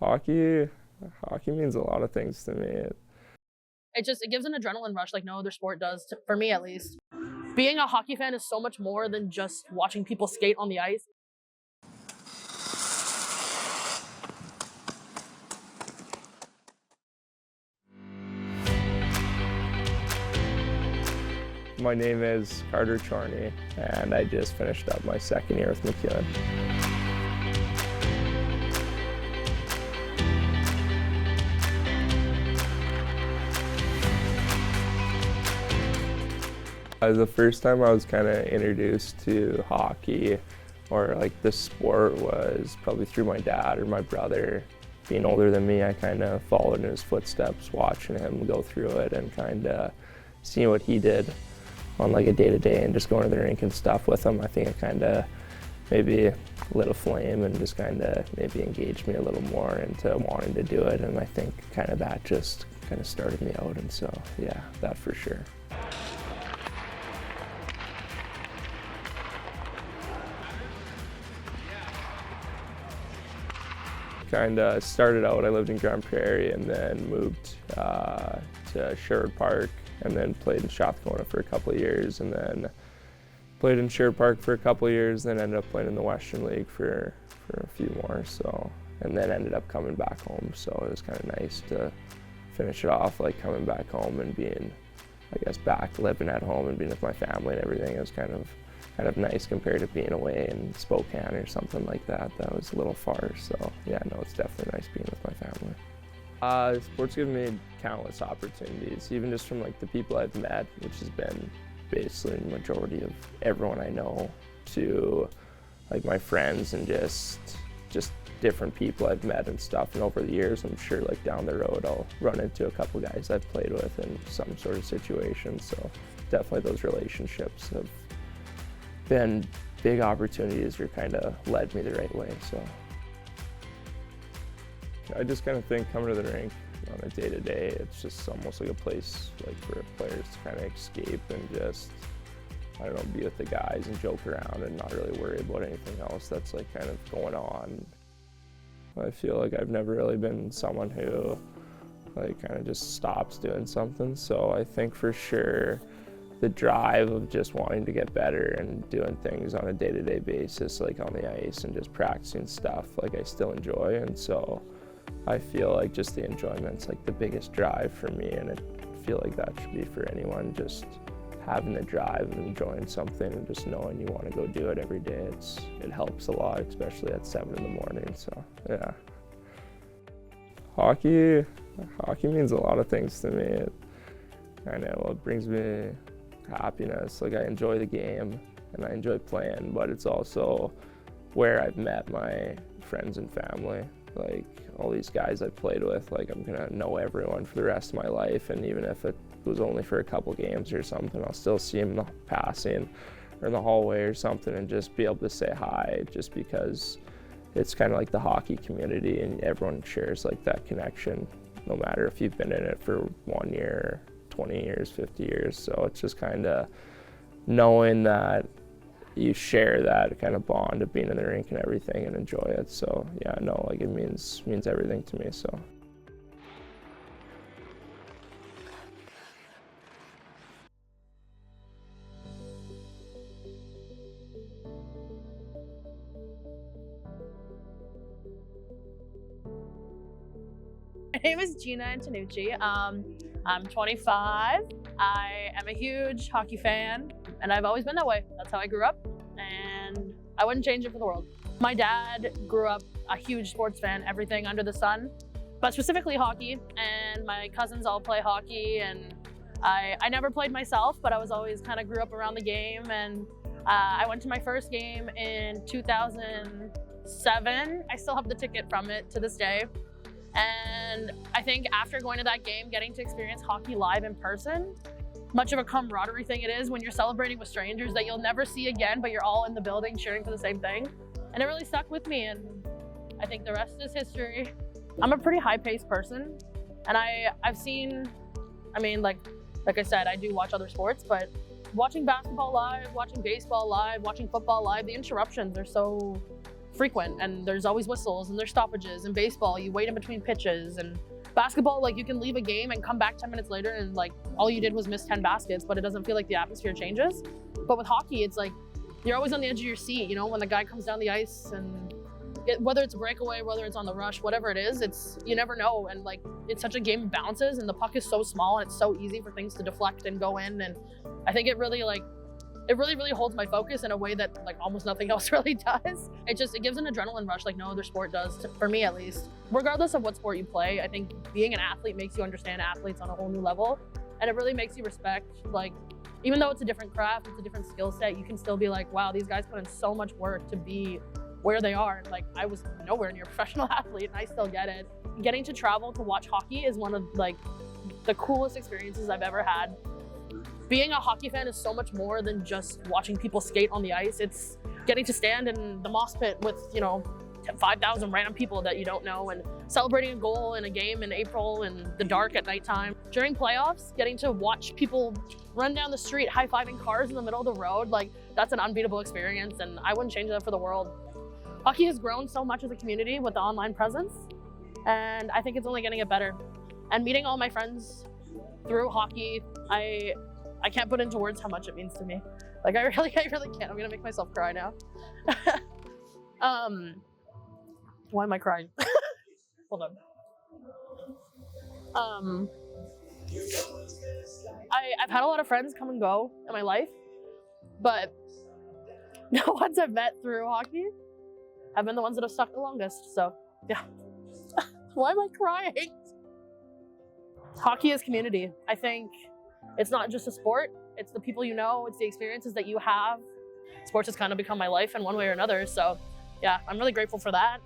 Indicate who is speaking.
Speaker 1: Hockey, hockey means a lot of things to me.
Speaker 2: It gives an adrenaline rush like no other sport does, for me at least. Being a hockey fan is so much more than just watching people skate on the ice.
Speaker 1: My name is Chorney, and I just finished up my second year with McEwen. The first time I was kind of introduced to hockey or like the sport was probably through my dad or my brother. Being older than me, I kind of followed in his footsteps, watching him go through it and kind of seeing what he did on like a day-to-day and just going to the rink and stuff with him. I think it kind of maybe lit a flame and just kind of maybe engaged me a little more into wanting to do it. And I think kind of that just kind of started me out. And so, yeah, that for sure. Kind of started out, I lived in Grand Prairie and then moved to Sherwood Park and then played in Strathcona for a couple of years and then played in Sherwood Park for a couple of years, then ended up playing in the Western League for a few more, so, and then ended up coming back home, so it was kind of nice to finish it off, like coming back home and being, I guess, back living at home and being with my family and everything. It was kind of nice compared to being away in Spokane or something like that. That was a little far, so yeah, no, it's definitely nice being with my family. Sports given me countless opportunities, even just from like the people I've met, which has been basically the majority of everyone I know, to like my friends and just different people I've met and stuff. And over the years, I'm sure like down the road, I'll run into a couple guys I've played with in some sort of situation. So definitely those relationships have been big opportunities or kind of led me the right way. So I just kind of think coming to the rink on a day-to-day, it's just almost like a place like for players to kind of escape and just, I don't know, be with the guys and joke around and not really worry about anything else that's like kind of going on. I feel like I've never really been someone who like kind of just stops doing something. So I think for sure the drive of just wanting to get better and doing things on a day-to-day basis, like on the ice and just practicing stuff, like I still enjoy. And so I feel like just the enjoyment's like the biggest drive for me, and I feel like that should be for anyone, just having the drive of enjoying something and just knowing you want to go do it every day. It helps a lot, especially at 7 in the morning, so yeah. Hockey means a lot of things to me. It brings me happiness. Like I enjoy the game and I enjoy playing, but it's also where I've met my friends and family. Like all these guys I've played with, like I'm gonna know everyone for the rest of my life, and even if it was only for a couple games or something, I'll still see them passing or in the hallway or something and just be able to say hi, just because it's kind of like the hockey community and everyone shares like that connection, no matter if you've been in it for 1 year, 20 years, 50 years. So it's just kind of knowing that you share that kind of bond of being in the rink and everything and enjoy it. So yeah, no, like it means everything to me. So.
Speaker 2: My name is Gina Antonucci. I'm 25. I am a huge hockey fan, and I've always been that way. That's how I grew up, and I wouldn't change it for the world. My dad grew up a huge sports fan, everything under the sun, but specifically hockey, and my cousins all play hockey, and I never played myself, but I was always kind of grew up around the game, and I went to my first game in 2007. I still have the ticket from it to this day. And I think after going to that game, getting to experience hockey live in person, much of a camaraderie thing it is when you're celebrating with strangers that you'll never see again, but you're all in the building cheering for the same thing. And it really stuck with me, and I think the rest is history. I'm a pretty high-paced person, and I've seen, like I said, I do watch other sports, but watching basketball live, watching baseball live, watching football live, the interruptions are so frequent, and there's always whistles and there's stoppages. In baseball, you wait in between pitches, and basketball, like you can leave a game and come back 10 minutes later and like all you did was miss 10 baskets, but it doesn't feel like the atmosphere changes. But with hockey, it's like you're always on the edge of your seat, you know, when the guy comes down the ice, and whether it's a breakaway, whether it's on the rush, whatever it is, you never know. And like, it's such a game of bounces, and the puck is so small and it's so easy for things to deflect and go in. And I think it really holds my focus in a way that like almost nothing else really does. It gives an adrenaline rush like no other sport does, for me at least. Regardless of what sport you play, I think being an athlete makes you understand athletes on a whole new level. And it really makes you respect, like, even though it's a different craft, it's a different skill set, you can still be like, wow, these guys put in so much work to be where they are. And like, I was nowhere near a professional athlete and I still get it. Getting to travel to watch hockey is one of like the coolest experiences I've ever had. Being a hockey fan is so much more than just watching people skate on the ice. It's getting to stand in the moss pit with, you know, 5,000 random people that you don't know, and celebrating a goal in a game in April in the dark at nighttime. During playoffs, getting to watch people run down the street high-fiving cars in the middle of the road, like that's an unbeatable experience, and I wouldn't change that for the world. Hockey has grown so much as a community with the online presence, and I think it's only getting better. And meeting all my friends through hockey, I can't put into words how much it means to me. Like I really can't. I'm gonna make myself cry now. Why am I crying? Hold on. I've had a lot of friends come and go in my life, but the ones I've met through hockey have been the ones that have stuck the longest. So yeah. Why am I crying? Hockey is community. I think it's not just a sport, it's the people you know, it's the experiences that you have. Sports has kind of become my life in one way or another. So yeah, I'm really grateful for that.